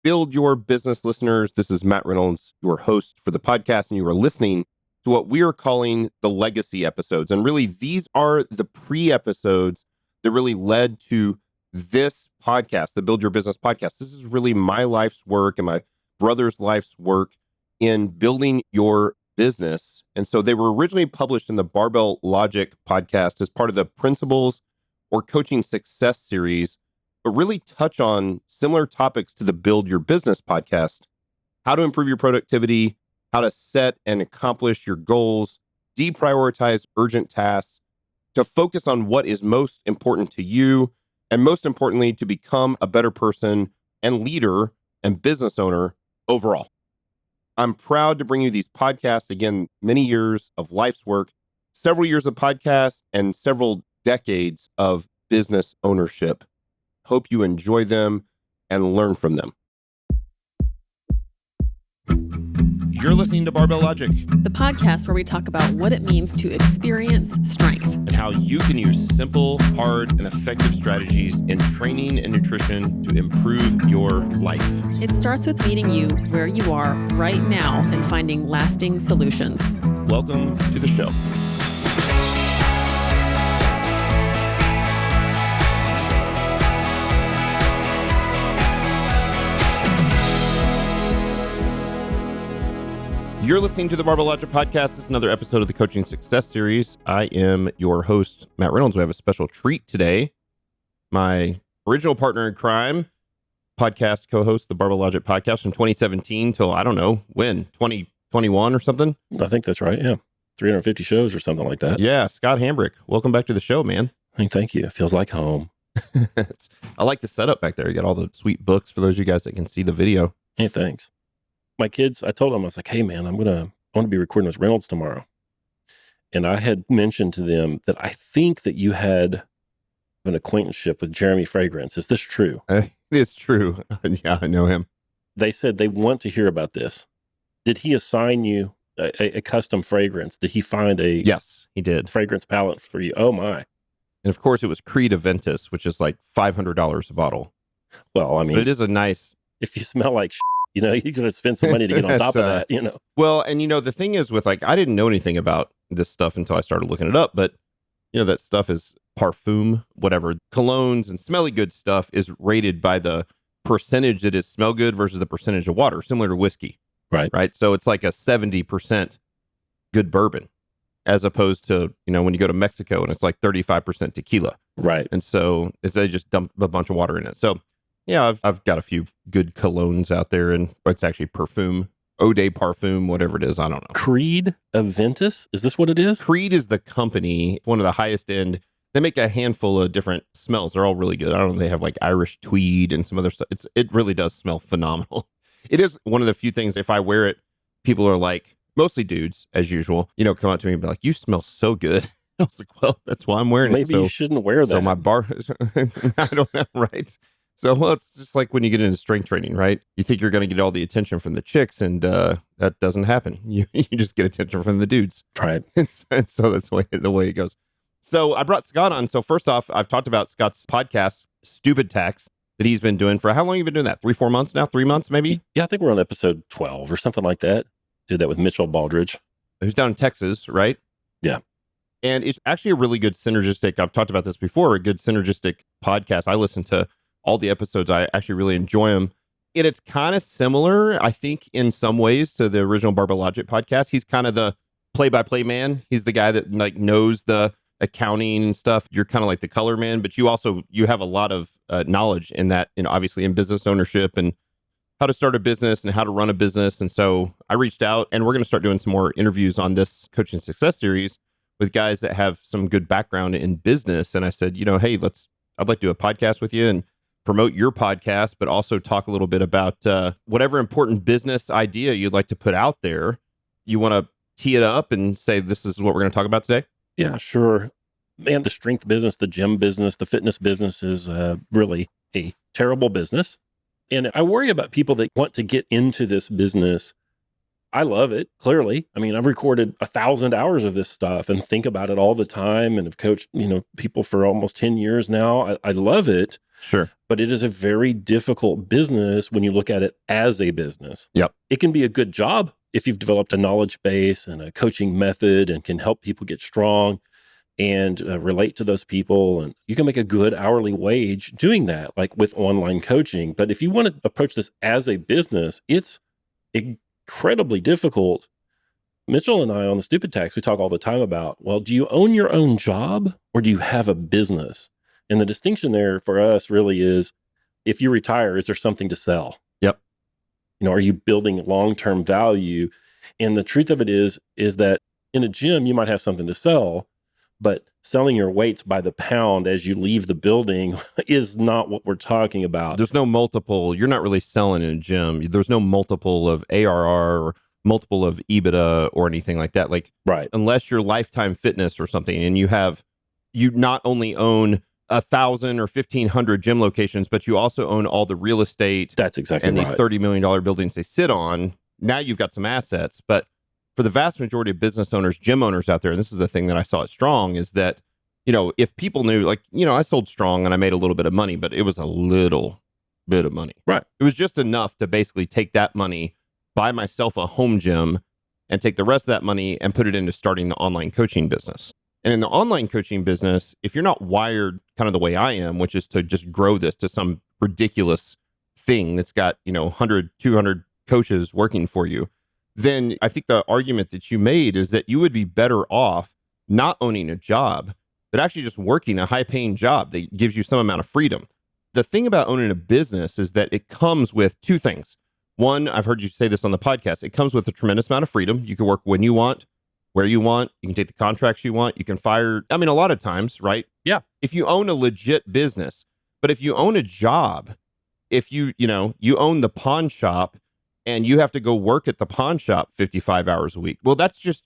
Build Your Business listeners. This is Matt Reynolds, your host for the podcast, and you are listening to what we are calling the legacy episodes. And really, these are the pre-episodes that really led to this podcast, the Build Your Business podcast. This is really my life's work and my brother's life's work in building your business. And so they were originally published in the Barbell Logic podcast as part of the Principles or Coaching Success series, but really touch on similar topics to the Build Your Business podcast: how to improve your productivity, how to set and accomplish your goals, deprioritize urgent tasks, to focus on what is most important to you, and most importantly, to become a better person and leader and business owner overall. I'm proud to bring you these podcasts. Again, many years of life's work, several years of podcasts, and several decades of business ownership. Hope you enjoy them and learn from them. You're listening to Barbell Logic, the podcast where we talk about what it means to experience strength and how you can use simple, hard, and effective strategies in training and nutrition to improve your life. It starts with meeting you where you are right now and finding lasting solutions. Welcome to the show. You're listening to the Barbell Logic podcast. This is another episode of the Coaching Success series. I am your host, Matt Reynolds. We have a special treat today. My original partner in crime, podcast co-host, the Barbell Logic podcast from 2017 till, I don't know, when? 2021 or something? I think that's right, yeah. 350 shows or something like that. Yeah, Scott Hambrick. Welcome back to the show, man. Hey, thank you. It feels like home. I like the setup back there. You got all the sweet books for those of you guys that can see the video. Hey, thanks. My kids, I told them, I was like, hey man, I want to be recording with Reynolds tomorrow. And I had mentioned to them that I think that you had an acquaintanceship with Jeremy Fragrance. Is this true? It is true. Yeah, I know him. They said they want to hear about this. Did he assign you a custom fragrance? Did he find a Yes, he did. fragrance palette for you? Oh my. And of course it was Creed Aventus, which is like $500 a bottle. Well, I mean, but it is a nice, if you smell like you know, you're going to spend some money to get on top of that, you know. Well, and the thing is with I didn't know anything about this stuff until I started looking it up, but that stuff is parfum, whatever. Colognes and smelly good stuff is rated by the percentage that is smell good versus the percentage of water, similar to whiskey. Right. So it's like a 70% good bourbon, as opposed to, when you go to Mexico and it's like 35% tequila. Right. And so they just dump a bunch of water in it. So yeah, I've got a few good colognes out there, and it's actually perfume, Eau de Parfum, whatever it is. I don't know. Creed Aventus? Is this what it is? Creed is the company, one of the highest end. They make a handful of different smells. They're all really good. I don't know. They have like Irish tweed and some other stuff. It really does smell phenomenal. It is one of the few things, if I wear it, people are like, mostly dudes, as usual, come up to me and be like, you smell so good. I was like, well, that's why I'm wearing it. Maybe you shouldn't wear that. So my bar, I don't know, right? So, well, it's just like when you get into strength training, right? You think you're going to get all the attention from the chicks, and that doesn't happen. You just get attention from the dudes. Right. And so that's the way it goes. So I brought Scott on. So first off, I've talked about Scott's podcast, Stupid Tax, that he's been doing for how long have you been doing that? 3-4 months now? 3 months, maybe? Yeah, I think we're on episode 12 or something like that. Did that with Mitchell Baldridge. Who's down in Texas, right? Yeah. And it's actually a really good synergistic, I've talked about this before, a good synergistic podcast. I listen to all the episodes. I actually really enjoy them. And it's kind of similar, I think, in some ways to the original Barbell Logic podcast. He's kind of the play-by-play man. He's the guy that knows the accounting and stuff. You're kind of like the color man, but you have a lot of knowledge in that, obviously in business ownership and how to start a business and how to run a business. And so I reached out, and we're going to start doing some more interviews on this Coaching Success series with guys that have some good background in business. And I said, hey, I'd like to do a podcast with you and promote your podcast, but also talk a little bit about whatever important business idea you'd like to put out there. You want to tee it up and say, this is what we're going to talk about today? Yeah, sure. Man, the strength business, the gym business, the fitness business is really a terrible business. And I worry about people that want to get into this business I love it, clearly. I mean, I've recorded 1,000 hours of this stuff and think about it all the time and have coached, people for almost 10 years now. I love it, Sure. but it is a very difficult business when you look at it as a business. Yep. It can be a good job if you've developed a knowledge base and a coaching method and can help people get strong and relate to those people. And you can make a good hourly wage doing that, like with online coaching. But if you want to approach this as a business, it's incredibly difficult. Mitchell and I on the Stupid Tax, we talk all the time about, well, do you own your own job or do you have a business? And the distinction there for us really is, if you retire, is there something to sell? Yep. Are you building long-term value? And the truth of it is that in a gym, you might have something to sell, but selling your weights by the pound as you leave the building is not what we're talking about. There's no multiple. You're not really selling in a gym. There's no multiple of ARR or multiple of EBITDA or anything like that. Like, right. Unless you're Lifetime Fitness or something, and you not only own 1,000 or 1,500 gym locations, but you also own all the real estate. That's exactly and right. these $30 million buildings they sit on. Now you've got some assets. But for the vast majority of business owners, gym owners out there, and this is the thing that I saw at Strong, is that, if people knew, like, I sold Strong and I made a little bit of money, but it was a little bit of money. Right. It was just enough to basically take that money, buy myself a home gym, and take the rest of that money and put it into starting the online coaching business. And in the online coaching business, if you're not wired kind of the way I am, which is to just grow this to some ridiculous thing that's got, 100, 200 coaches working for you, then I think the argument that you made is that you would be better off not owning a job, but actually just working a high-paying job that gives you some amount of freedom. The thing about owning a business is that it comes with two things. One, I've heard you say this on the podcast, it comes with a tremendous amount of freedom. You can work when you want, where you want. You can take the contracts you want. You can fire. I mean, a lot of times, right? Yeah. If you own a legit business, but if you own a job, if you own the pawn shop and you have to go work at the pawn shop 55 hours a week, well,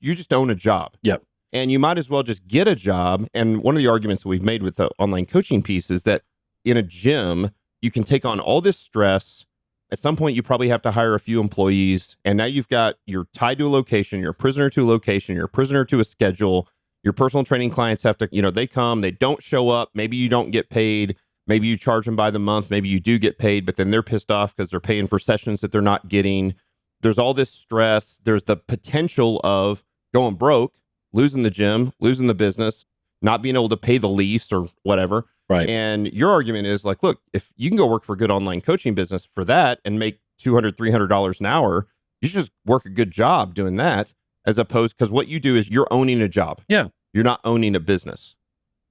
you just own a job. Yep. And you might as well just get a job. And one of the arguments that we've made with the online coaching piece is that in a gym, you can take on all this stress. At some point, you probably have to hire a few employees. And now you're tied to a location. You're a prisoner to a location. You're a prisoner to a schedule. Your personal training clients have to, they come, they don't show up. Maybe you don't get paid. Maybe you charge them by the month. Maybe you do get paid, but then they're pissed off because they're paying for sessions that they're not getting. There's all this stress. There's the potential of going broke, losing the gym, losing the business, not being able to pay the lease or whatever. Right. And your argument is like, look, if you can go work for a good online coaching business for that and make $200, $300 an hour, you should just work a good job doing that, as opposed, because what you do is you're owning a job. Yeah. You're not owning a business.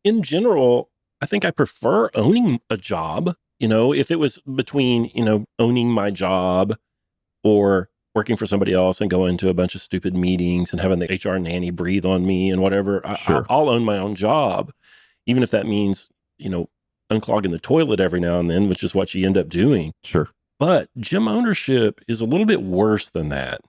In general, I think I prefer owning a job. If it was between, owning my job or working for somebody else and going to a bunch of stupid meetings and having the HR nanny breathe on me and whatever, Sure. I'll own my own job, even if that means, unclogging the toilet every now and then, which is what you end up doing. Sure. But gym ownership is a little bit worse than that.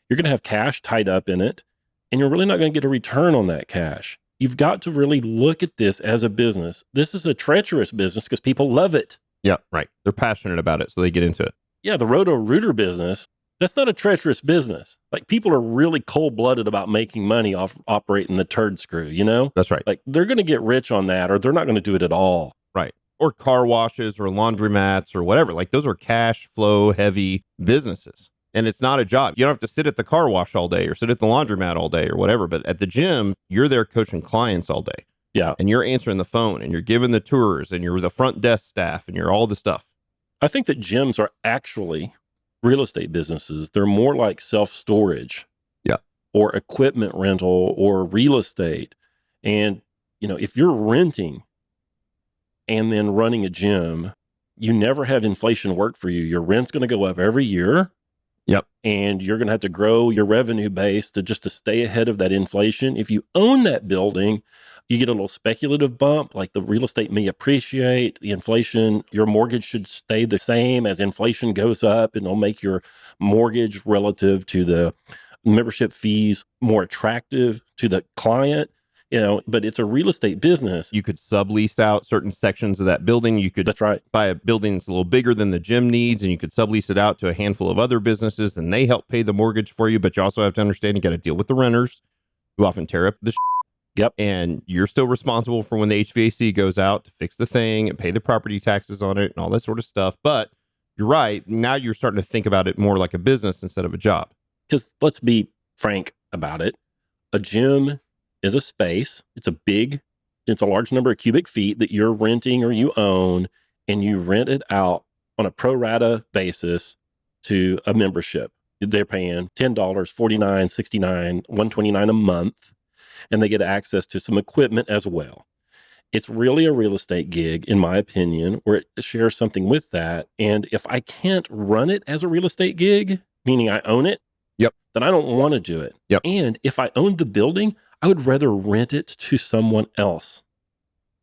You're going to have cash tied up in it, and you're really not going to get a return on that cash. You've got to really look at this as a business. This is a treacherous business because people love it. Yeah, right. They're passionate about it, so they get into it. Yeah, the Roto-Rooter business, that's not a treacherous business. Like, people are really cold-blooded about making money off operating the turd screw, That's right. Like, they're going to get rich on that, or they're not going to do it at all. Right. Or car washes or laundromats or whatever. Like, those are cash flow heavy businesses. And it's not a job. You don't have to sit at the car wash all day or sit at the laundromat all day or whatever. But at the gym, you're there coaching clients all day. Yeah. And you're answering the phone and you're giving the tours and you're the front desk staff and you're all the stuff. I think that gyms are actually real estate businesses. They're more like self-storage. Yeah. Or equipment rental or real estate. And, if you're renting and then running a gym, you never have inflation work for you. Your rent's going to go up every year. Yep. And you're going to have to grow your revenue base to stay ahead of that inflation. If you own that building, you get a little speculative bump, like the real estate may appreciate, the inflation, your mortgage should stay the same as inflation goes up, and it'll make your mortgage relative to the membership fees more attractive to the client. But it's a real estate business. You could sublease out certain sections of that building. You could That's right. buy a building that's a little bigger than the gym needs, and you could sublease it out to a handful of other businesses, and they help pay the mortgage for you. But you also have to understand you got to deal with the renters who often tear up the Yep. and you're still responsible for when the HVAC goes out to fix the thing and pay the property taxes on it and all that sort of stuff. But you're right. Now you're starting to think about it more like a business instead of a job. Because let's be frank about it. A gym is a space. It's a large number of cubic feet that you're renting or you own, and you rent it out on a pro rata basis to a membership. They're paying $10, $49, $69, $129 a month, and they get access to some equipment as well. It's really a real estate gig, in my opinion, where it shares something with that. And if I can't run it as a real estate gig, meaning I own it, then I don't want to do it. And if I owned the building, I would rather rent it to someone else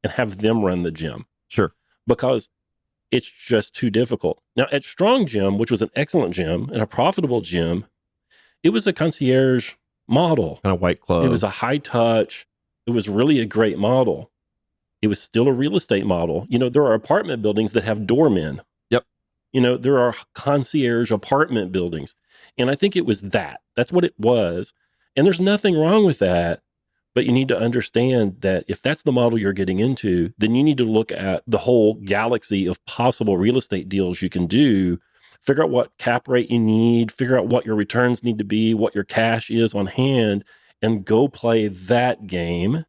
and have them run the gym. Sure. Because it's just too difficult. Now, at Strong Gym, which was an excellent gym and a profitable gym, it was a concierge model. Kind of white glove. It was a high touch. It was really a great model. It was still a real estate model. There are apartment buildings that have doormen. There are concierge apartment buildings. And I think it was that. That's what it was. And there's nothing wrong with that. But you need to understand that if that's the model you're getting into, then you need to look at the whole galaxy of possible real estate deals you can do, figure out what cap rate you need, figure out what your returns need to be, what your cash is on hand, and go play that game.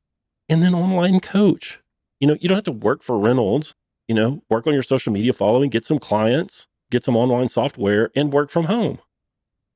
And then online coach. You don't have to work for Reynolds. Work on your social media following, get some clients, get some online software, and work from home.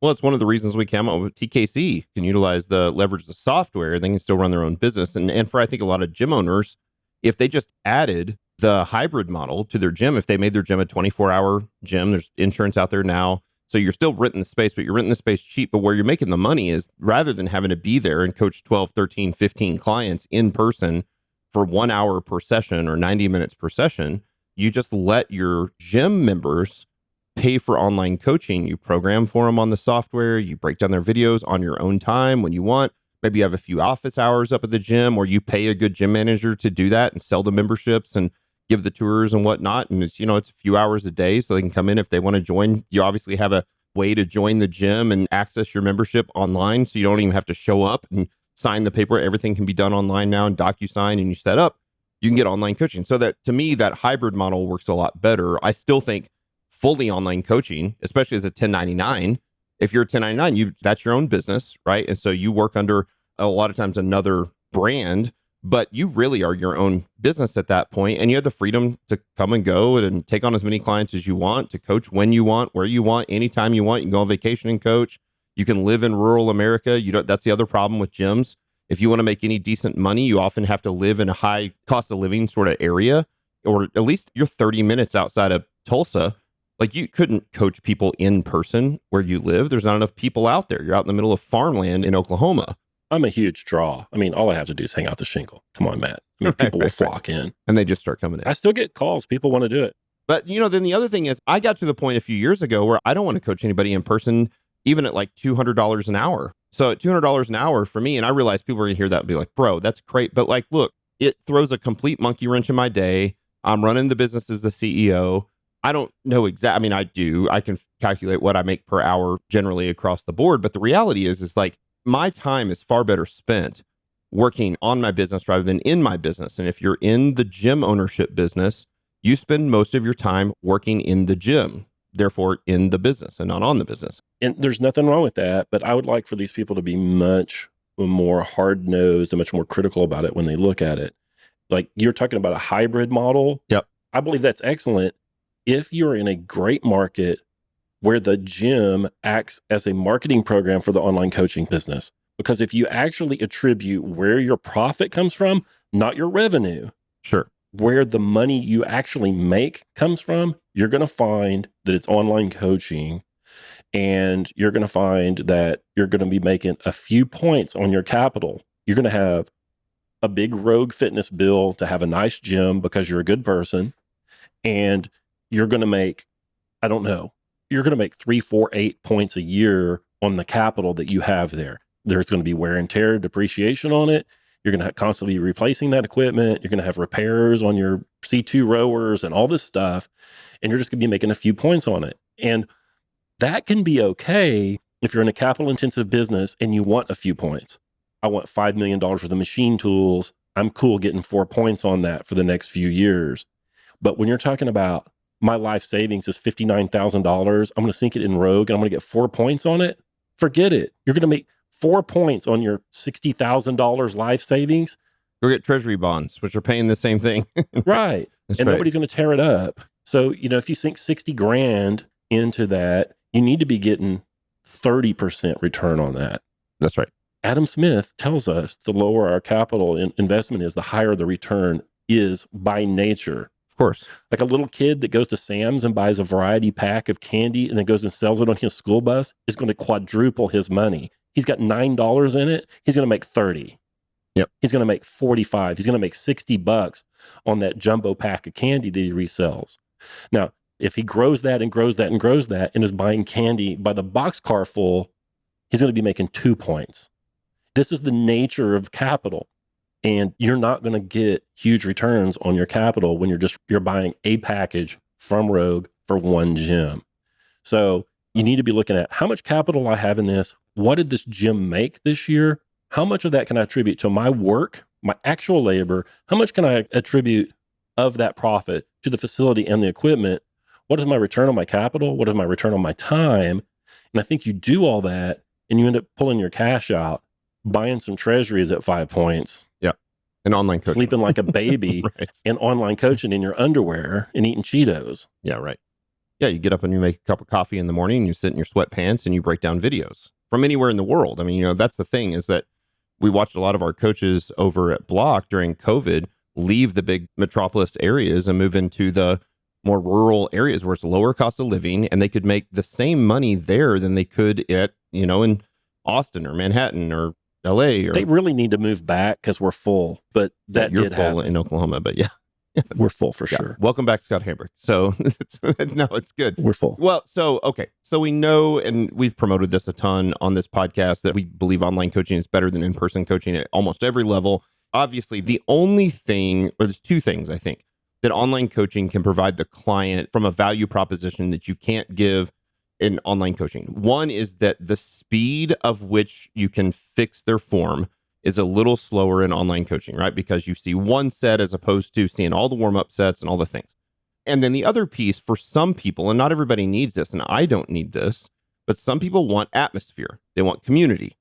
Well, it's one of the reasons we came up with TKC, can leverage the software, they can still run their own business. And for, I think, a lot of gym owners, if they just added the hybrid model to their gym, if they made their gym a 24-hour gym, there's insurance out there now. So you're still renting the space, but you're renting the space cheap. But where you're making the money is rather than having to be there and coach 12, 13, 15 clients in person for 1 hour per session or 90 minutes per session, you just let your gym members pay for online coaching. You program for them on the software. You break down their videos on your own time when you want. Maybe you have a few office hours up at the gym, or you pay a good gym manager to do that and sell the memberships and give the tours and whatnot. And it's a few hours a day, so they can come in if they want to join. You obviously have a way to join the gym and access your membership online, so you don't even have to show up and sign the paper. Everything can be done online now in DocuSign, and you set up, you can get online coaching. So that, to me, that hybrid model works a lot better. I still think fully online coaching, especially as a 1099, if you're a 1099, that's your own business, right? And so you work under a lot of times another brand, but you really are your own business at that point. And you have the freedom to come and go and take on as many clients as you want, to coach when you want, where you want, anytime you want. You can go on vacation and coach. You can live in rural America. That's the other problem with gyms. If you want to make any decent money, you often have to live in a high cost of living sort of area, or at least you're 30 minutes outside of Tulsa. Like, you couldn't coach people in person where you live. There's not enough people out there. You're out in the middle of farmland in Oklahoma. I'm a huge draw. I mean, all I have to do is hang out the shingle. Come on, Matt. People will flock in. And they just start coming in. I still get calls. People want to do it. But, then the other thing is, I got to the point a few years ago where I don't want to coach anybody in person, even at like $200 an hour. So at $200 an hour for me, and I realize people are going to hear that and be like, bro, that's great. But like, look, it throws a complete monkey wrench in my day. I'm running the business as the CEO. I don't know exactly. I mean, I do. I can calculate what I make per hour generally across the board. But the reality is like, my time is far better spent working on my business rather than in my business. And if you're in the gym ownership business, you spend most of your time working in the gym, therefore in the business and not on the business. And there's nothing wrong with that. But I would like for these people to be much more hard-nosed and much more critical about it when they look at it. Like, you're talking about a hybrid model. Yep. I believe that's excellent if you're in a great market where the gym acts as a marketing program for the online coaching business. Because if you actually attribute where your profit comes from, not your revenue, sure, where the money you actually make comes from, you're going to find that it's online coaching, and you're going to find that you're going to be making a few points on your capital. You're going to have a big rogue fitness bill to have a nice gym because you're a good person, and you're going to make, I don't know, you're going to make 3, 4, 8 points a year on the capital that you have there. There's going to be wear and tear, depreciation on it. You're going to constantly be replacing that equipment. You're going to have repairs on your C2 rowers and all this stuff. And you're just going to be making a few points on it. And that can be okay if you're in a capital intensive business and you want a few points. I want $5 million worth of machine tools. I'm cool getting 4 points on that for the next few years. But when you're talking about my life savings is $59,000, I'm going to sink it in Rogue and I'm going to get 4 points on it. Forget it. You're going to make 4 points on your $60,000 life savings. Go get treasury bonds, which are paying the same thing. Right. That's and right. Nobody's going to tear it up. So, if you sink 60 grand into that, you need to be getting 30% return on that. That's right. Adam Smith tells us the lower our capital investment is, the higher the return is by nature. Of course. Like a little kid that goes to Sam's and buys a variety pack of candy and then goes and sells it on his school bus is going to quadruple his money. He's got $9 in it. He's going to make 30. Yep. He's going to make 45. He's going to make $60 on that jumbo pack of candy that he resells. Now, if he grows that and grows that and grows that and is buying candy by the boxcar full, he's going to be making 2 points. This is the nature of capital. And you're not going to get huge returns on your capital when you're buying a package from Rogue for one gym. So you need to be looking at how much capital I have in this. What did this gym make this year? How much of that can I attribute to my work, my actual labor? How much can I attribute of that profit to the facility and the equipment? What is my return on my capital? What is my return on my time? And I think you do all that and you end up pulling your cash out, buying some treasuries at 5 points. Yeah. And online coaching. Sleeping like a baby Right. and online coaching in your underwear and eating Cheetos. Yeah, right. Yeah, you get up and you make a cup of coffee in the morning and you sit in your sweatpants and you break down videos from anywhere in the world. I mean, that's the thing, is that we watched a lot of our coaches over at Block during COVID leave the big metropolis areas and move into the more rural areas where it's lower cost of living, and they could make the same money there than they could at, in Austin or Manhattan or LA. Or They really need to move back because we're full, but that you're did full happen. in Oklahoma, but yeah. We're full for Yeah. sure. Welcome back, Scott Hambrick. So no, it's good. We're full. Well, okay. So we know, and we've promoted this a ton on this podcast, that we believe online coaching is better than in-person coaching at almost every level. Obviously, the only thing, or there's two things I think, that online coaching can provide the client from a value proposition that you can't give in online coaching. One is that the speed of which you can fix their form is a little slower in online coaching, right? Because you see one set as opposed to seeing all the warm-up sets and all the things. And then the other piece for some people, and not everybody needs this, and I don't need this, but some people want atmosphere. They want community.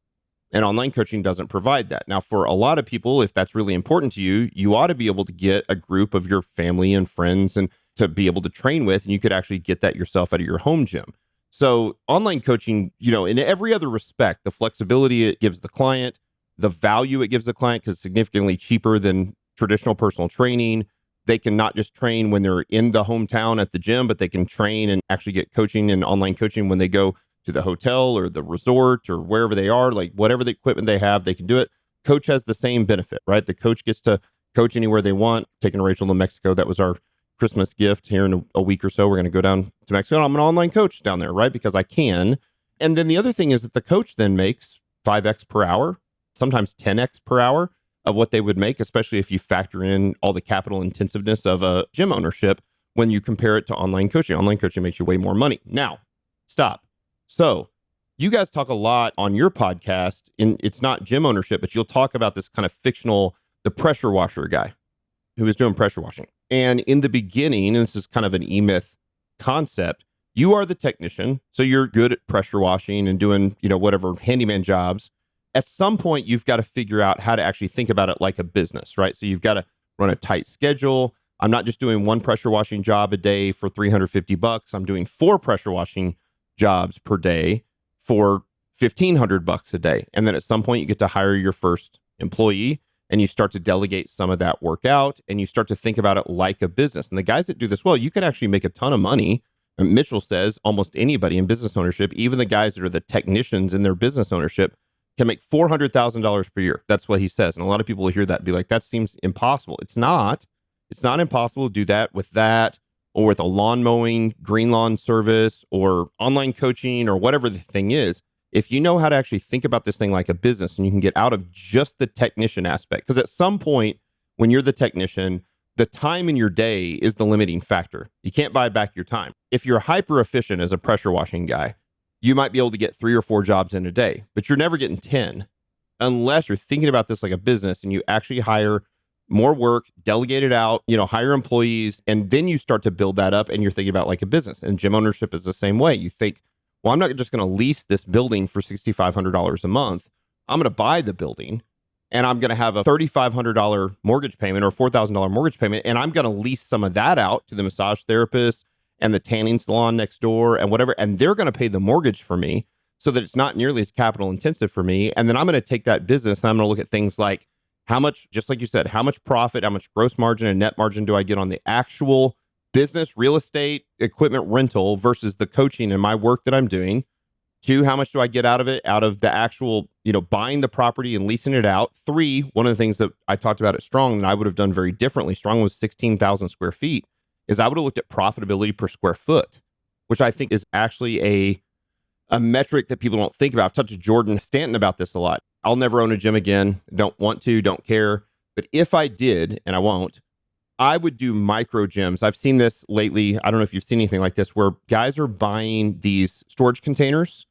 And online coaching doesn't provide that. Now, for a lot of people, if that's really important to you, you ought to be able to get a group of your family and friends and to be able to train with, and you could actually get that yourself out of your home gym. So online coaching, in every other respect, the flexibility it gives the client, the value it gives the client, because significantly cheaper than traditional personal training. They can not just train when they're in the hometown at the gym, but they can train and actually get coaching and online coaching when they go to the hotel or the resort or wherever they are, like whatever the equipment they have, they can do it. Coach has the same benefit, right? The coach gets to coach anywhere they want. Taking Rachel to Mexico, that was our Christmas gift. Here in a week or so, we're going to go down to Mexico. I'm an online coach down there, right? Because I can. And then the other thing is that the coach then makes 5x per hour, sometimes 10x per hour of what they would make, especially if you factor in all the capital intensiveness of a gym ownership when you compare it to online coaching. Online coaching makes you way more money. Now, stop. So you guys talk a lot on your podcast, and it's not gym ownership, but you'll talk about this kind of fictional, the pressure washer guy who is doing pressure washing. And in the beginning, and this is kind of an E-Myth concept, you are the technician. So you're good at pressure washing and doing, whatever handyman jobs. At some point, you've got to figure out how to actually think about it like a business, right? So you've got to run a tight schedule. I'm not just doing one pressure washing job a day for $350. I'm doing 4 pressure washing jobs per day for $1,500 a day. And then at some point you get to hire your first employee and you start to delegate some of that work out and you start to think about it like a business. And the guys that do this well, you can actually make a ton of money. And Mitchell says almost anybody in business ownership, even the guys that are the technicians in their business ownership, can make $400,000 per year. That's what he says. And a lot of people will hear that and be like, that seems impossible. It's not impossible to do that with that, or with a lawn mowing, green lawn service, or online coaching, or whatever the thing is. if you know how to actually think about this thing like a business and you can get out of just the technician aspect, because at some point when you're the technician, the time in your day is the limiting factor. You can't buy back your time. If you're hyper efficient as a pressure washing guy, you might be able to get 3 or 4 jobs in a day, but you're never getting 10 unless you're thinking about this like a business and you actually hire more work, delegate it out, hire employees, and then you start to build that up and you're thinking about like a business. And gym ownership is the same way. You think, well, I'm not just going to lease this building for $6,500 a month. I'm going to buy the building and I'm going to have a $3,500 mortgage payment or $4,000 mortgage payment. And I'm going to lease some of that out to the massage therapist and the tanning salon next door and whatever. And they're going to pay the mortgage for me so that it's not nearly as capital intensive for me. And then I'm going to take that business and I'm going to look at things like how much, just like you said, how much profit, how much gross margin and net margin do I get on the actual business, real estate, equipment rental versus the coaching and my work that I'm doing. 2, how much do I get out of it, out of the actual, buying the property and leasing it out. 3, one of the things that I talked about at Strong and I would have done very differently. Strong was 16,000 square feet, is I would have looked at profitability per square foot, which I think is actually a metric that people don't think about. I've talked to Jordan Stanton about this a lot. I'll never own a gym again. Don't want to, don't care. But if I did, and I won't, I would do micro gyms. I've seen this lately. I don't know if you've seen anything like this, where guys are buying these storage containers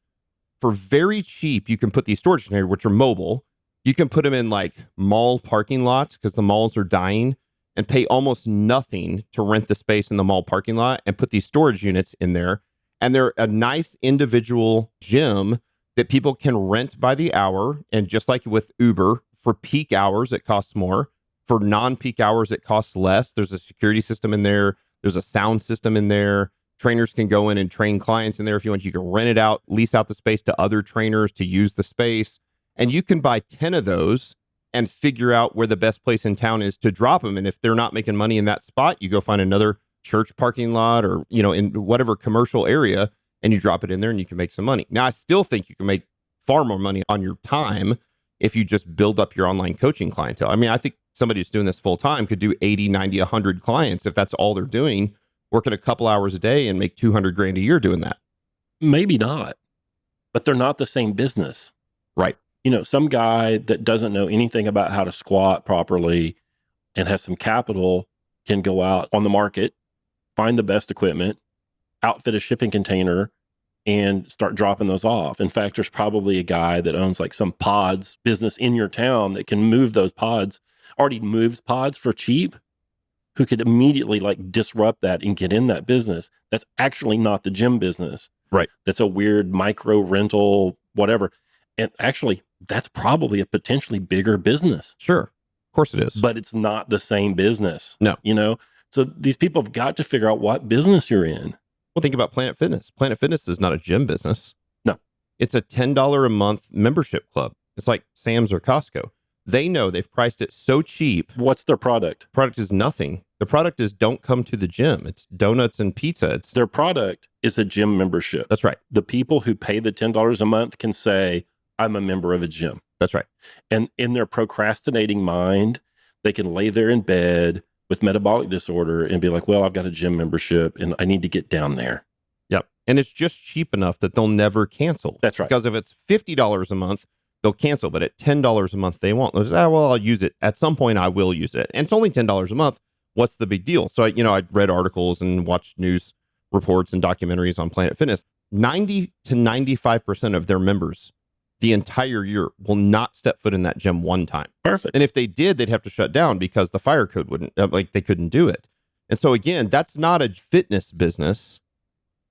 for very cheap. You can put these storage containers, which are mobile. You can put them in like mall parking lots because the malls are dying, and pay almost nothing to rent the space in the mall parking lot and put these storage units in there. And they're a nice individual gym that people can rent by the hour. And just like with Uber, for peak hours, it costs more. For non-peak hours, it costs less. There's a security system in there. There's a sound system in there. Trainers can go in and train clients in there if you want. You can rent it out, lease out the space to other trainers to use the space. And you can buy 10 of those and figure out where the best place in town is to drop them. And if they're not making money in that spot, you go find another church parking lot or, in whatever commercial area, and you drop it in there and you can make some money. Now, I still think you can make far more money on your time if you just build up your online coaching clientele. I mean, I think somebody who's doing this full time could do 80, 90, 100 clients if that's all they're doing, working a couple hours a day and make 200 grand a year doing that. Maybe not, but they're not the same business. Right. Some guy that doesn't know anything about how to squat properly and has some capital can go out on the market, find the best equipment, outfit a shipping container, and start dropping those off. In fact, there's probably a guy that owns like some pods business in your town that can move those pods, already moves pods for cheap, who could immediately like disrupt that and get in that business. That's actually not the gym business. Right. That's a weird micro rental, whatever. And actually, that's probably a potentially bigger business. Sure. Of course it is. But it's not the same business. No. So these people have got to figure out what business you're in. Well, think about Planet Fitness. Planet Fitness is not a gym business. No. It's a $10 a month membership club. It's like Sam's or Costco. They know they've priced it so cheap. What's their product? Product is nothing. The product is don't come to the gym. It's donuts and pizza. Their product is a gym membership. That's right. The people who pay the $10 a month can say, I'm a member of a gym. That's right. And in their procrastinating mind, they can lay there in bed with metabolic disorder and be like, well, I've got a gym membership and I need to get down there. Yep. And it's just cheap enough that they'll never cancel. That's right. Because if it's $50 a month, they'll cancel. But at $10 a month, they won't. They'll say, well, I'll use it. At some point, I will use it. And it's only $10 a month. What's the big deal? So, I read articles and watched news reports and documentaries on Planet Fitness. 90 to 95% of their members the entire year will not step foot in that gym one time. Perfect. And if they did, they'd have to shut down because the fire code wouldn't, they couldn't do it. And so again, that's not a fitness business.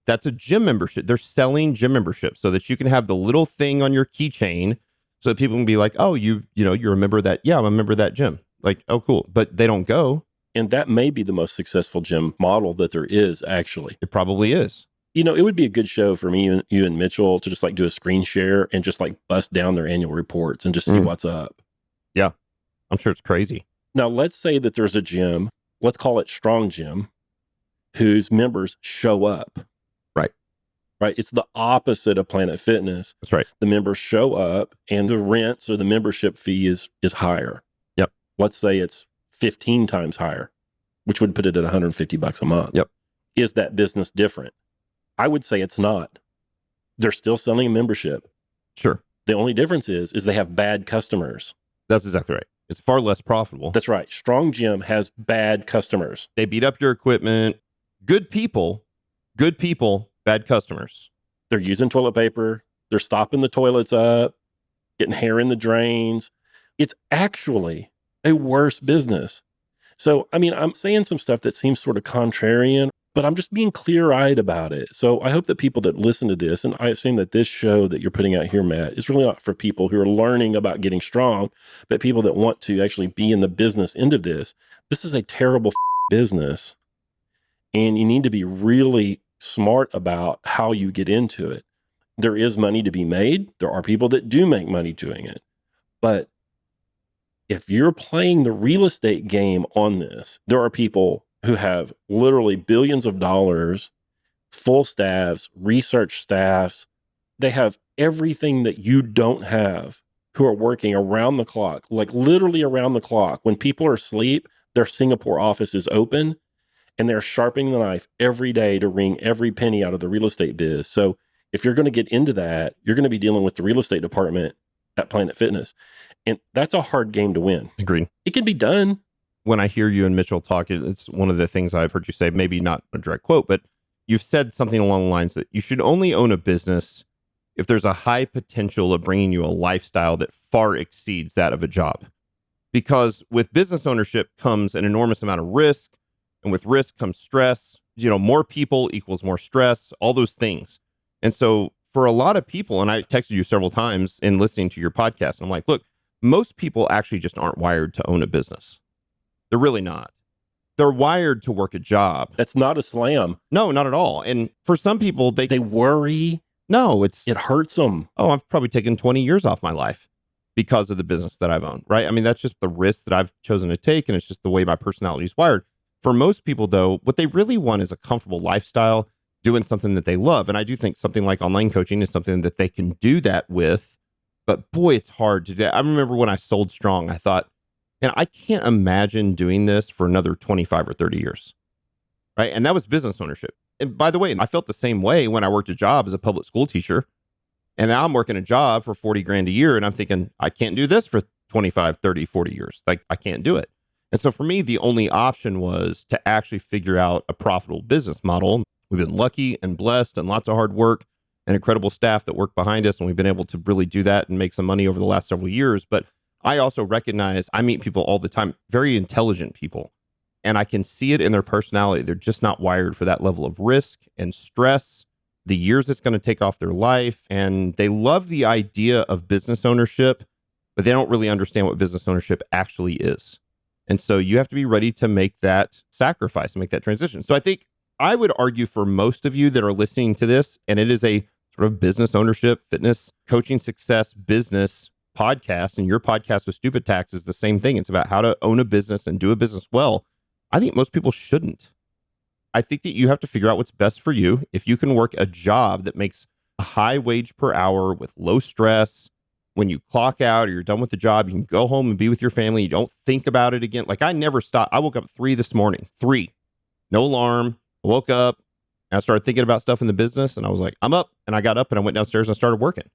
That's a gym membership. They're selling gym memberships so that you can have the little thing on your keychain so that people can be like, oh, you're a member of that. Yeah, I'm a member of that gym. Like, oh, cool. But they don't go. And that may be the most successful gym model that there is, actually. It probably is. It would be a good show for me, you and Mitchell, to just like do a screen share and just like bust down their annual reports and just see what's up. Yeah. I'm sure it's crazy. Now, let's say that there's a gym, let's call it Strong Gym, whose members show up. Right. It's the opposite of Planet Fitness. That's right. The members show up and the rents or the membership fee is higher. Yep. Let's say it's 15 times higher, which would put it at $150 a month. Yep. Is that business different? I would say it's not. They're still selling a membership. Sure. The only difference is they have bad customers. That's exactly right. It's far less profitable. That's right. Strong Gym has bad customers. They beat up your equipment. Good people, bad customers. They're using toilet paper. They're stopping the toilets up, getting hair in the drains. It's actually a worse business. So, I mean, I'm saying some stuff that seems sort of contrarian, but I'm just being clear-eyed about it. So I hope that people that listen to this, and I assume that this show that you're putting out here, Matt, is really not for people who are learning about getting strong, but people that want to actually be in the business end of this. This is a terrible business, and you need to be really smart about how you get into it. There is money to be made. There are people that do make money doing it. But if you're playing the real estate game on this, there are people who have literally billions of dollars, full staffs, research staffs. They have everything that you don't have, who are working around the clock, like literally around the clock. When people are asleep, their Singapore office is open and they're sharpening the knife every day to wring every penny out of the real estate biz. So if you're going to get into that, you're going to be dealing with the real estate department at Planet Fitness. And that's a hard game to win. Agreed. It can be done. When I hear you and Mitchell talk, it's one of the things I've heard you say, maybe not a direct quote, but you've said something along the lines that you should only own a business if there's a high potential of bringing you a lifestyle that far exceeds that of a job. Because with business ownership comes an enormous amount of risk, and with risk comes stress. More people equals more stress, all those things. And so for a lot of people, and I texted you several times in listening to your podcast, and I'm like, look, most people actually just aren't wired to own a business. They're really not. They're wired to work a job. That's not a slam. No, not at all. And for some people, They worry. no, It hurts them. oh, I've probably taken 20 years off my life because of the business that I've owned, right? I mean, that's just the risk that I've chosen to take, and it's just the way my personality is wired. For most people, though, what they really want is a comfortable lifestyle, doing something that they love. And I do think something like online coaching is something that they can do that with. But boy, it's hard to do. I remember when I sold Strong, I thought, and I can't imagine doing this for another 25 or 30 years, right? And that was business ownership. And by the way, I felt the same way when I worked a job as a public school teacher. And now I'm working a job for 40 grand a year. And I'm thinking, I can't do this for 25, 30, 40 years. Like, I can't do it. And so for me, the only option was to actually figure out a profitable business model. We've been lucky and blessed and lots of hard work and incredible staff that work behind us. And we've been able to really do that and make some money over the last several years. But I also recognize I meet people all the time, very intelligent people, and I can see it in their personality. They're just not wired for that level of risk and stress, the years it's going to take off their life. And they love the idea of business ownership, but they don't really understand what business ownership actually is. And so you have to be ready to make that sacrifice and make that transition. So I think I would argue for most of you that are listening to this, and it is a sort of business ownership, fitness, coaching, success, business podcast, and your podcast with Stupid Tax is the same thing. It's about how to own a business and do a business well. I think most people shouldn't. I think that you have to figure out what's best for you. If you can work a job that makes a high wage per hour with low stress, when you clock out or you're done with the job, you can go home and be with your family. You don't think about it again. Like, I never stopped. I woke up at 3 this morning, 3, no alarm. I woke up and I started thinking about stuff in the business, and I was like, I'm up. And I got up and I went downstairs and I started working.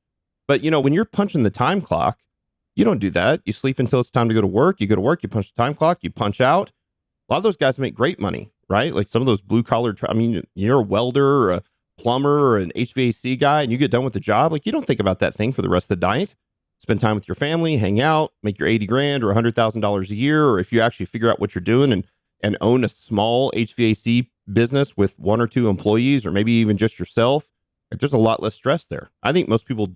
But when you're punching the time clock, you don't do that. You sleep until it's time to go to work. You go to work, you punch the time clock, you punch out. A lot of those guys make great money, right? Like some of those blue collar, you're a welder or a plumber or an HVAC guy, and you get done with the job. Like, you don't think about that thing for the rest of the night. Spend time with your family, hang out, make your 80 grand or $100,000 a year. Or if you actually figure out what you're doing and own a small HVAC business with 1 or 2 employees, or maybe even just yourself, like, there's a lot less stress there. I think most people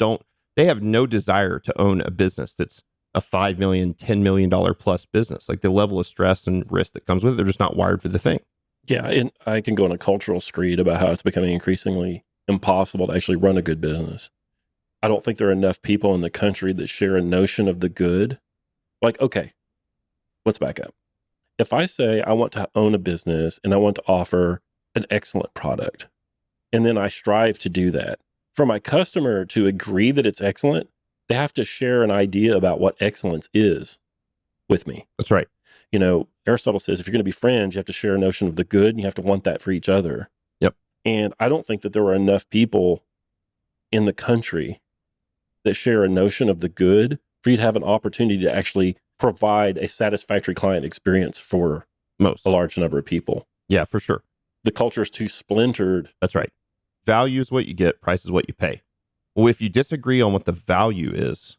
they have no desire to own a business that's a $5 million, $10 million plus business. Like, the level of stress and risk that comes with it, they're just not wired for the thing. Yeah. And I can go on a cultural screed about how it's becoming increasingly impossible to actually run a good business. I don't think there are enough people in the country that share a notion of the good. Like, okay, let's back up. If I say I want to own a business and I want to offer an excellent product, and then I strive to do that, for my customer to agree that it's excellent, they have to share an idea about what excellence is with me. That's right. Aristotle says if you're going to be friends, you have to share a notion of the good, and you have to want that for each other. Yep. And I don't think that there were enough people in the country that share a notion of the good for you to have an opportunity to actually provide a satisfactory client experience for Most. a large number of people. Yeah, for sure. The culture is too splintered. That's right. Value is what you get, price is what you pay. Well, if you disagree on what the value is,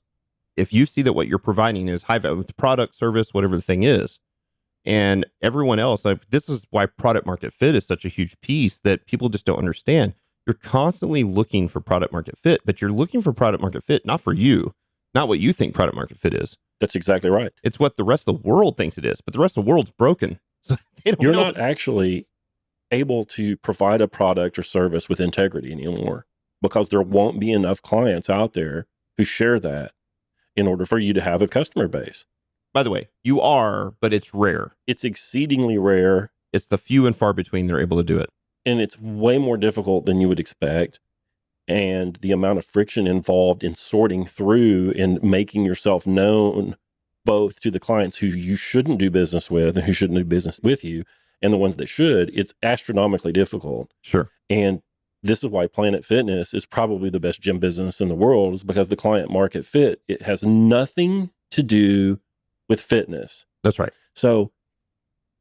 if you see that what you're providing is high value, product, service, whatever the thing is, and everyone else, like, this is why product market fit is such a huge piece that people just don't understand. You're constantly looking for product market fit, but you're looking for product market fit, not for you, not what you think product market fit is. That's exactly right. It's what the rest of the world thinks it is, but the rest of the world's broken. So they don't You're know. not actually able to provide a product or service with integrity anymore because there won't be enough clients out there who share that in order for you to have a customer base. By the way, you are, but it's rare. It's exceedingly rare. It's the few and far between they're able to do it. And it's way more difficult than you would expect. And the amount of friction involved in sorting through and making yourself known both to the clients who you shouldn't do business with and who shouldn't do business with you and the ones that should, it's astronomically difficult. Sure. And this is why Planet Fitness is probably the best gym business in the world, is because the client market fit, it has nothing to do with fitness. That's right. So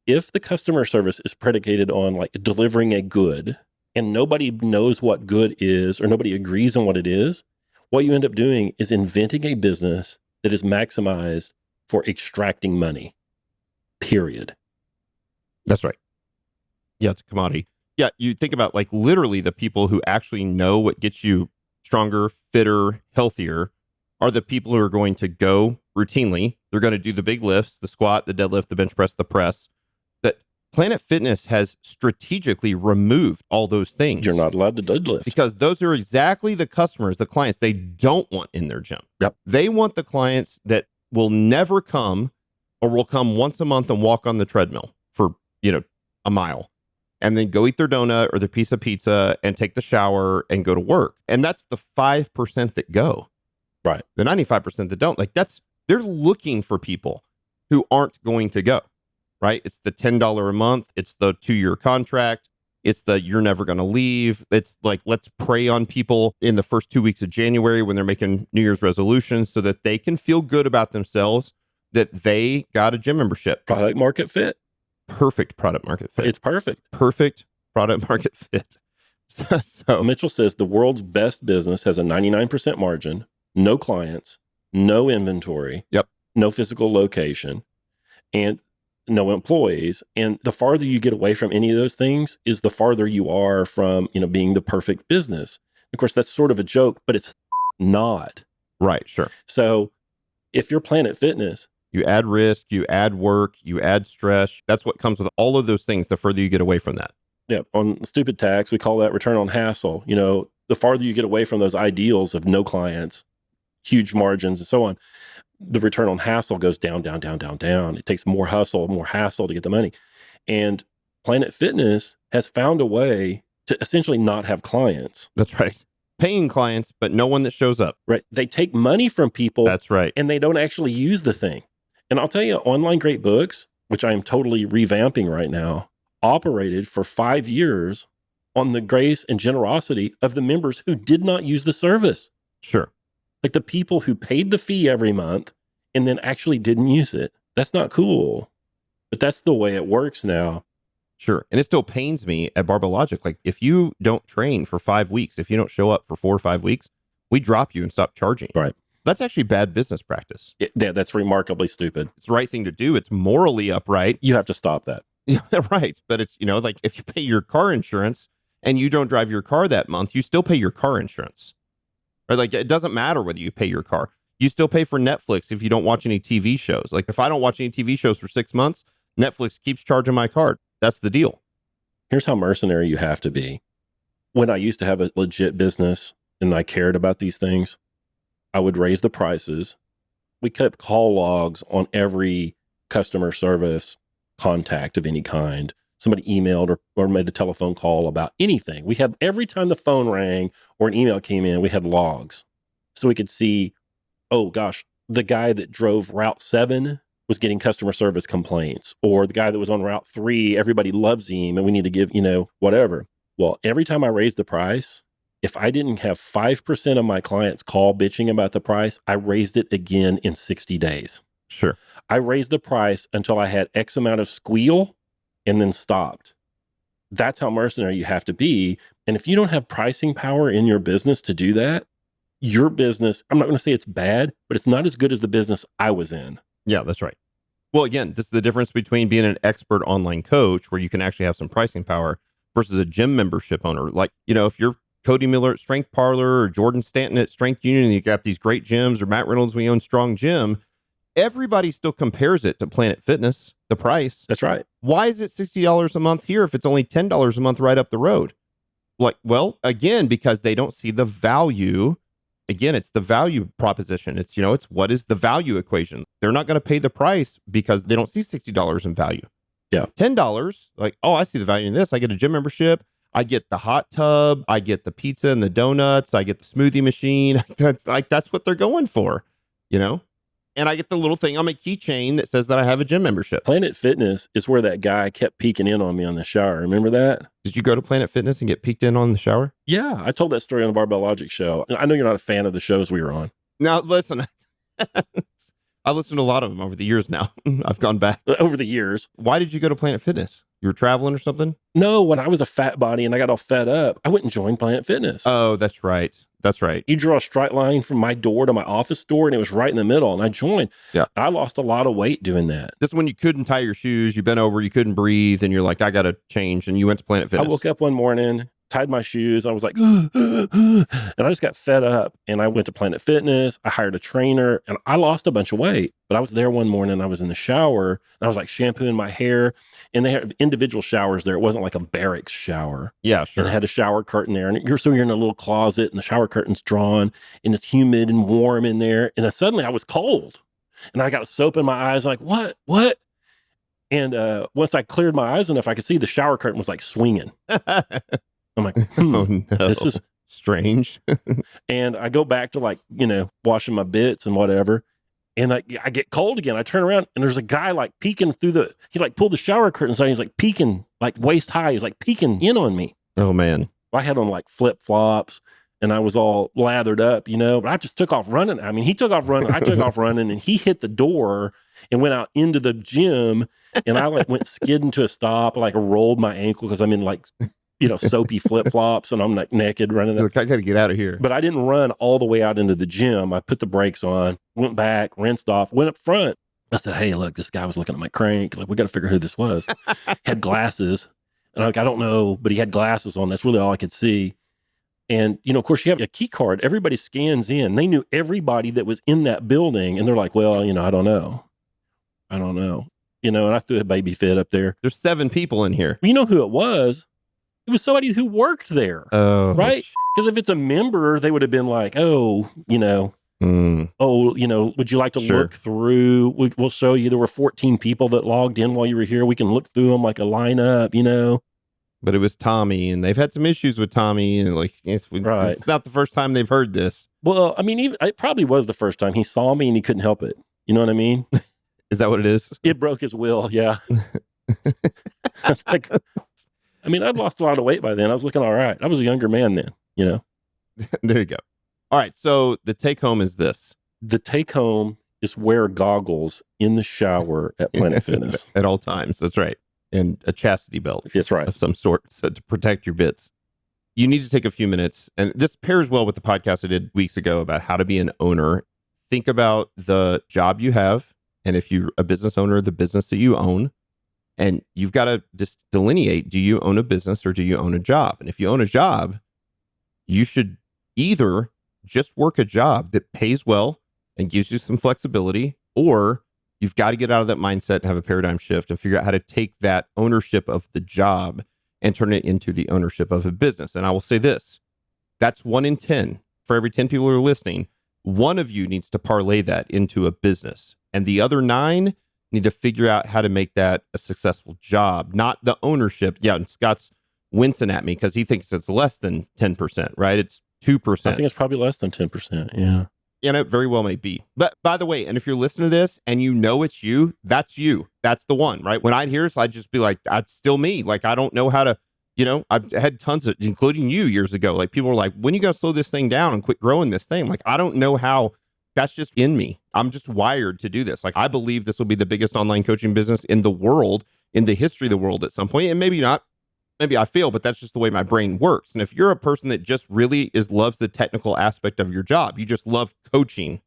if the customer service is predicated on like delivering a good and nobody knows what good is or nobody agrees on what it is, what you end up doing is inventing a business that is maximized for extracting money, period. That's right. Yeah, it's a commodity. Yeah, you think about like literally the people who actually know what gets you stronger, fitter, healthier are the people who are going to go routinely. They're going to do the big lifts, the squat, the deadlift, the bench press, the press. That Planet Fitness has strategically removed all those things. You're not allowed to deadlift. Because those are exactly the customers, the clients they don't want in their gym. Yep. They want the clients that will never come or will come once a month and walk on the treadmill for, a mile and then go eat their donut or their piece of pizza and take the shower and go to work. And that's the 5% that go. Right. The 95% that don't. They're looking for people who aren't going to go, right? It's the $10 a month. It's the 2-year contract. It's the you're never going to leave. It's like, let's prey on people in the first 2 weeks of January when they're making New Year's resolutions so that they can feel good about themselves that they got a gym membership. Product market fit. Perfect product market fit. It's perfect. Perfect product market fit. So Mitchell says the world's best business has a 99% margin, no clients, no inventory, Yep. no physical location, and no employees. And the farther you get away from any of those things is the farther you are from, being the perfect business. Of course, that's sort of a joke, but it's not. Right, sure. So if you're Planet Fitness, you add risk, you add work, you add stress. That's what comes with all of those things the further you get away from that. yeah, on stupid tax, we call that return on hassle. The farther you get away from those ideals of no clients, huge margins and so on, the return on hassle goes down, down, down, down, down. It takes more hustle, more hassle to get the money. And Planet Fitness has found a way to essentially not have clients. That's right. Paying clients, but no one that shows up. Right. They take money from people. That's right. And they don't actually use the thing. And I'll tell you, Online Great Books, which I am totally revamping right now, operated for 5 years on the grace and generosity of the members who did not use the service. Sure. Like the people who paid the fee every month and then actually didn't use it. That's not cool. But that's the way it works now. Sure. And it still pains me at Barbell Logic. Like if you don't train for 5 weeks, if you don't show up for 4 or 5 weeks, we drop you and stop charging. Right. That's actually bad business practice. That's remarkably stupid. It's the right thing to do. It's morally upright. You have to stop that. Yeah, right. But it's, like if you pay your car insurance and you don't drive your car that month, you still pay your car insurance. Or like, it doesn't matter whether you pay your car. You still pay for Netflix if you don't watch any TV shows. Like if I don't watch any TV shows for 6 months, Netflix keeps charging my card. That's the deal. Here's how mercenary you have to be. When I used to have a legit business and I cared about these things, I would raise the prices. We kept call logs on every customer service contact of any kind. Somebody emailed or made a telephone call about anything. We had, every time the phone rang or an email came in, we had logs. So we could see, oh gosh, the guy that drove Route 7 was getting customer service complaints, or the guy that was on Route 3, everybody loves him and we need to give, whatever. Well, every time I raised the price, If I didn't have 5% of my clients call bitching about the price, I raised it again in 60 days. Sure. I raised the price until I had X amount of squeal and then stopped. That's how mercenary you have to be. And if you don't have pricing power in your business to do that, your business, I'm not going to say it's bad, but it's not as good as the business I was in. Yeah, that's right. Well, again, this is the difference between being an expert online coach where you can actually have some pricing power versus a gym membership owner. Like, if you're Cody Miller at Strength Parlor or Jordan Stanton at Strength Union, and you got these great gyms, or Matt Reynolds, we own Strong Gym, everybody still compares it to Planet Fitness, the price. That's right. Why is it $60 a month here if it's only $10 a month right up the road? Well, again, because they don't see the value. Again, it's the value proposition. It's, it's what is the value equation? They're not going to pay the price because they don't see $60 in value. Yeah. $10, like, oh, I see the value in this. I get a gym membership. I get the hot tub. I get the pizza and the donuts. I get the smoothie machine. That's what they're going for, And I get the little thing on my keychain that says that I have a gym membership. Planet Fitness is where that guy kept peeking in on me on the shower. Remember that? Did you go to Planet Fitness and get peeked in on the shower? Yeah, I told that story on the Barbell Logic show. I know you're not a fan of the shows we were on. Now, listen, I listened to a lot of them over the years now. I've gone back. Over the years. Why did you go to Planet Fitness? You were traveling or something? No, when I was a fat body and I got all fed up, I went and joined Planet Fitness. Oh, that's right. That's right. You draw a straight line from my door to my office door, and it was right in the middle, and I joined. Yeah. I lost a lot of weight doing that. This is when you couldn't tie your shoes, you bent over, you couldn't breathe, and you're like, I got to change, and you went to Planet Fitness. I woke up one morning, tied my shoes, I was like, and I just got fed up, and I went to Planet Fitness, I hired a trainer, and I lost a bunch of weight. But I was there one morning, I was in the shower, and I was like shampooing my hair, and they had individual showers there. It wasn't like a barracks shower. Yeah, sure. And it had a shower curtain there, and you're in a little closet, and the shower curtain's drawn, and it's humid and warm in there. And then suddenly I was cold, and I got soap in my eyes, like, what? And once I cleared my eyes enough, I could see the shower curtain was like swinging. I'm like, oh no, this is strange. And I go back to like, washing my bits and whatever. And I get cold again. I turn around and there's a guy like peeking through he like pulled the shower curtain aside. He's like peeking, like waist high. He's like peeking in on me. Oh man. I had on like flip flops and I was all lathered up, but I just took off running. I mean, he took off running. I took off running, and he hit the door and went out into the gym. And I like went skidding to a stop, like rolled my ankle because I'm in like, soapy flip flops, and I'm like naked running up. Look, I got to get out of here. But I didn't run all the way out into the gym. I put the brakes on, went back, rinsed off, went up front. I said, hey, look, this guy was looking at my crank. Like, we got to figure who this was. Had glasses. And I'm like, I don't know, but he had glasses on. That's really all I could see. And, of course, you have a key card. Everybody scans in. They knew everybody that was in that building. And they're like, well, I don't know. And I threw a baby fit up there. There's 7 people in here. You know who it was? It was somebody who worked there. Oh, right? Because if it's a member, they would have been like, would you like to look through? We'll show you. There were 14 people that logged in while you were here. We can look through them like a lineup, But it was Tommy, and they've had some issues with Tommy, and it's not the first time they've heard this. Well, I mean, it probably was the first time. He saw me and he couldn't help it. You know what I mean? Is that what it is? It broke his will, yeah. It's like, I'd lost a lot of weight by then. I was looking all right. I was a younger man then, There you go. All right. So the take home is this. The take home is wear goggles in the shower at Planet Fitness. At all times. That's right. And a chastity belt. That's right. Of some sort, so to protect your bits. You need to take a few minutes. And this pairs well with the podcast I did weeks ago about how to be an owner. Think about the job you have. And if you're a business owner, the business that you own. And you've got to just delineate, do you own a business or do you own a job? And if you own a job, you should either just work a job that pays well and gives you some flexibility, or you've got to get out of that mindset and have a paradigm shift and figure out how to take that ownership of the job and turn it into the ownership of a business. And I will say this, that's 1 in 10. For every 10 people who are listening, one of you needs to parlay that into a business. And the other 9 need to figure out how to make that a successful job, not the ownership. Yeah, and Scott's wincing at me because he thinks it's less than 10%, right? It's 2%. I think it's probably less than 10%. Yeah. And it very well may be. But by the way, and if you're listening to this and you know it's you. That's the one, right? When I'd hear this, I'd just be like, that's still me. Like, I don't know how to You know, I've had tons of, including you years ago, like people were like, when you going to slow this thing down and quit growing this thing? Like, I don't know how. That's just in me. I'm just wired to do this. Like, I believe this will be the biggest online coaching business in the world, in the history of the world at some point. And maybe not, maybe I fail, but that's just the way my brain works. And if you're a person that just really loves the technical aspect of your job, you just love coaching,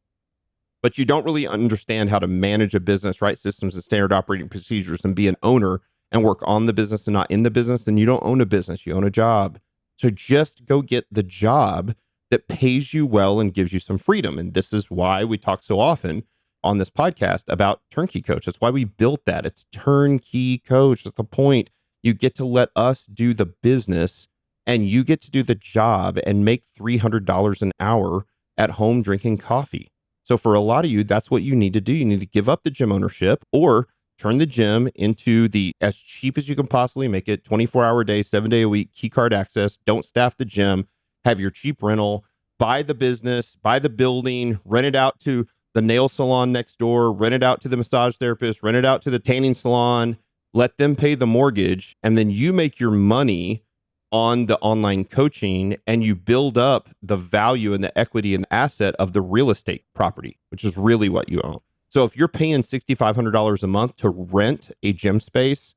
but you don't really understand how to manage a business, write systems and standard operating procedures and be an owner and work on the business and not in the business, then you don't own a business, you own a job. So just go get the job that pays you well and gives you some freedom. And this is why we talk so often on this podcast about Turnkey Coach. That's why we built that. It's Turnkey Coach. That's the point. You get to let us do the business and you get to do the job and make $300 an hour at home drinking coffee. So for a lot of you, that's what you need to do. You need to give up the gym ownership or turn the gym into the as cheap as you can possibly make it, 24-hour day, 7-day a week, key card access. Don't staff the gym. Have your cheap rental, buy the business, buy the building, rent it out to the nail salon next door, rent it out to the massage therapist, rent it out to the tanning salon, let them pay the mortgage, and then you make your money on the online coaching and you build up the value and the equity and the asset of the real estate property, which is really what you own. So if you're paying $6,500 a month to rent a gym space,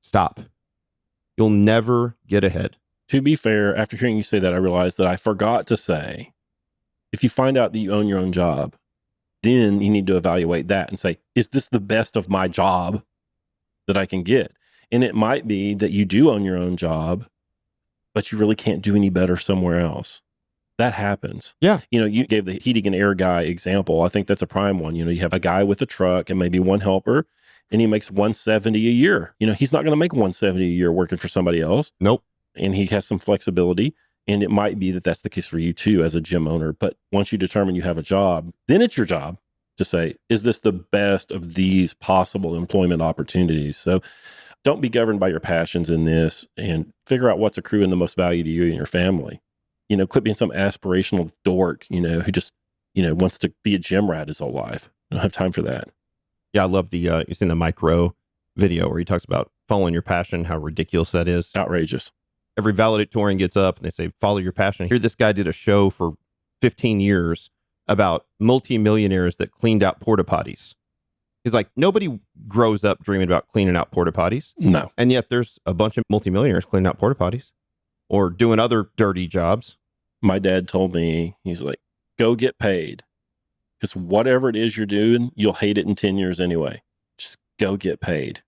stop. You'll never get ahead. To be fair, after hearing you say that, I realized that I forgot to say, if you find out that you own your own job, then you need to evaluate that and say, is this the best of my job that I can get? And it might be that you do own your own job, but you really can't do any better somewhere else. That happens. Yeah. You know, you gave the heating and air guy example. I think that's a prime one. You know, you have a guy with a truck and maybe one helper and he makes $170 a year. You know, he's not going to make $170 a year working for somebody else. Nope. And he has some flexibility. And it might be that that's the case for you too as a gym owner. But once you determine you have a job, then it's your job to say, is this the best of these possible employment opportunities? So don't be governed by your passions in this and figure out what's accruing the most value to you and your family. You know, quit being some aspirational dork, you know, who just, you know, wants to be a gym rat his whole life. I don't have time for that. Yeah, I love the, you've seen the Mike Rowe video where he talks about following your passion, how ridiculous that is. Outrageous. Every valedictorian gets up and they say, follow your passion. Here, this guy did a show for 15 years about multimillionaires that cleaned out porta potties. He's like, nobody grows up dreaming about cleaning out porta potties. No. And yet there's a bunch of multimillionaires cleaning out porta potties or doing other dirty jobs. My dad told me, he's like, go get paid. Because whatever it is you're doing, you'll hate it in 10 years anyway. Just go get paid.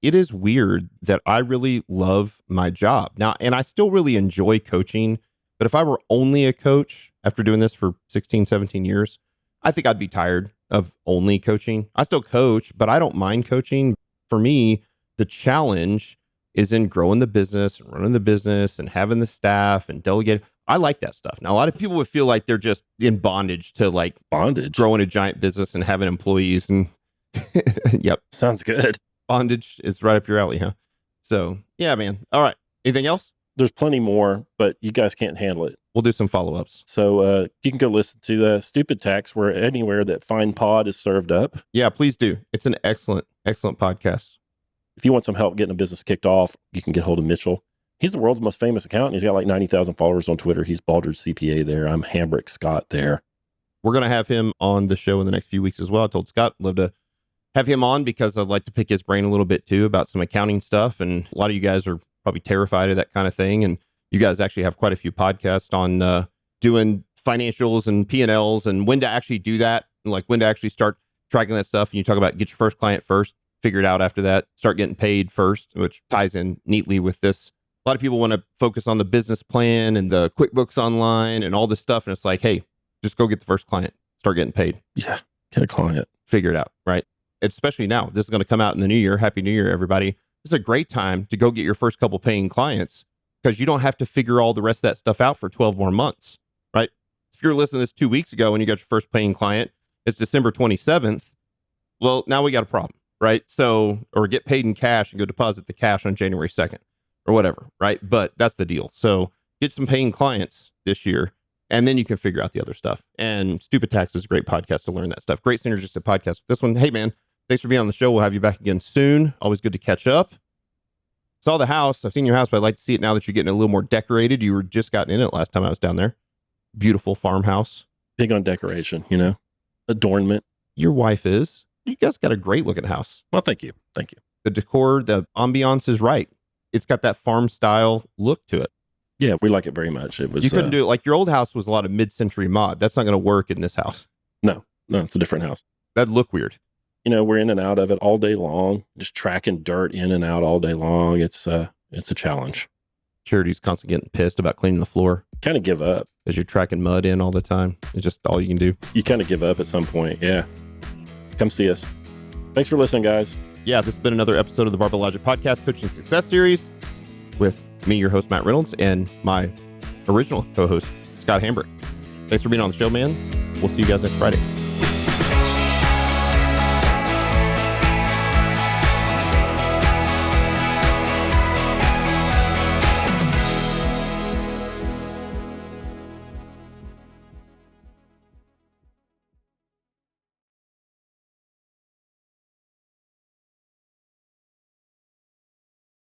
It is weird that I really love my job now, and I still really enjoy coaching. But if I were only a coach after doing this for 16, 17 years, I think I'd be tired of only coaching. I still coach, but I don't mind coaching. For me, the challenge is in growing the business and running the business and having the staff and delegating. I like that stuff. Now, a lot of people would feel like they're just in bondage to like growing a giant business and having employees. And yep. Sounds good. Bondage is right up your alley, huh? So yeah, man. All right. Anything else? There's plenty more, but you guys can't handle it. We'll do some follow-ups. So you can go listen to the Stupid Tax where anywhere that Fine Pod is served up. Yeah, please do. It's an excellent, excellent podcast. If you want some help getting a business kicked off, you can get hold of Mitchell. He's the world's most famous accountant. He's got like 90,000 followers on Twitter. He's Baldridge CPA there. I'm Hambrick Scott there. We're going to have him on the show in the next few weeks as well. I told Scott I'd love to have him on because I'd like to pick his brain a little bit too about some accounting stuff. And a lot of you guys are probably terrified of that kind of thing. And you guys actually have quite a few podcasts on doing financials and P&Ls and when to actually do that, and like when to actually start tracking that stuff. And you talk about get your first client first, figure it out after that, start getting paid first, which ties in neatly with this. A lot of people want to focus on the business plan and the QuickBooks Online and all this stuff. And it's like, hey, just go get the first client, start getting paid. Yeah, get a client. Figure it out, right? Especially now. This is going to come out in the new year. Happy New Year, everybody. This is a great time to go get your first couple paying clients because you don't have to figure all the rest of that stuff out for 12 more months, right? If you're listening to this 2 weeks ago and you got your first paying client, it's December 27th. Well, now we got a problem, right? So, or get paid in cash and go deposit the cash on January 2nd or whatever, right? But that's the deal. So get some paying clients this year and then you can figure out the other stuff. And Stupid Tax is a great podcast to learn that stuff. Great synergistic podcast. This one, hey man, thanks for being on the show. We'll have you back again soon. Always good to catch up. Saw the house. I've seen your house, but I'd like to see it now that you're getting a little more decorated. You were just gotten in it last time I was down there. Beautiful farmhouse. Big on decoration, you know, adornment. Your wife is. You guys got a great looking house. Well, thank you. Thank you. The decor, the ambiance is right. It's got that farm style look to it. Yeah, we like it very much. It was. You couldn't do it like your old house was a lot of mid-century mod. That's not going to work in this house. No, it's a different house. That'd look weird. You know, we're in and out of it all day long, just tracking dirt in and out all day long. It's a challenge. Charity's constantly getting pissed about cleaning the floor. Kind of give up. As you're tracking mud in all the time. It's just all you can do. You kind of give up at some point. Yeah. Come see us. Thanks for listening, guys. Yeah, this has been another episode of the Barbell Logic Podcast Coaching Success Series with me, your host, Matt Reynolds, and my original co-host, Scott Hambrick. Thanks for being on the show, man. We'll see you guys next Friday.